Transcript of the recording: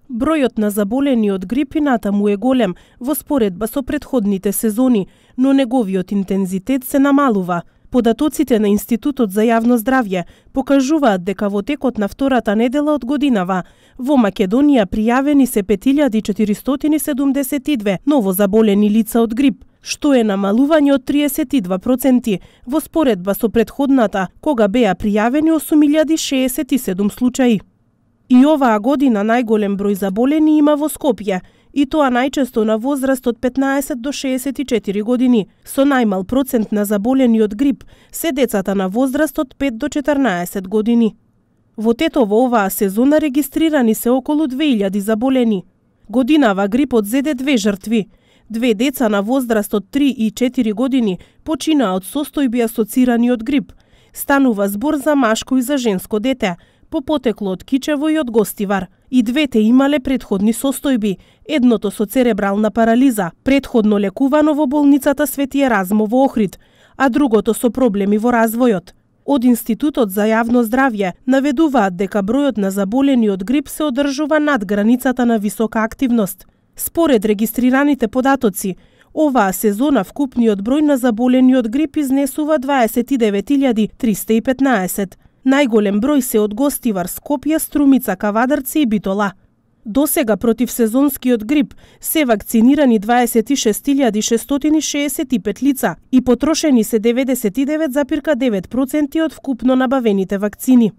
Бројот на заболени од грип и натаму е голем во споредба со претходните сезони, но неговиот интензитет се намалува. Податоците на Институтот за јавно здравје покажуваат дека во текот на втората недела од годинава во Македонија пријавени се 5472 ново заболени лица од грип, што е намалување од 32% во споредба со претходната, кога беа пријавени 8067 случаи. И оваа година најголем број заболени има во Скопје, и тоа најчесто на возраст од 15 до 64 години. Со најмал процент на заболени од грип се децата на возраст од 5 до 14 години. Во Тетово оваа сезона регистрирани се околу 2000 заболени. Годинава грипот зеде 2 жртви. 2 деца на возраст од 3 и 4 години починаа од состојби асоцирани од грип. Станува збор за машко и за женско дете, по потекло од кичево и од гостивар. И двете имале претходни состојби, едното со церебрална парализа, претходно лекувано во болницата Свети Еразмо во Охрид, а другото со проблеми во развојот. Од Институтот за јавно здравје наведуваат дека бројот на заболени од грип се одржува над границата на висока активност. Според регистрираните податоци, оваа сезона вкупниот број на заболени од грип изнесува 29315. Најголем број се од Гостивар, Скопје, Струмица, Кавадарци и Битола. Досега против сезонскиот грип се вакцинирани 26665 лица и потрошени се 99,9% од вкупно набавените вакцини.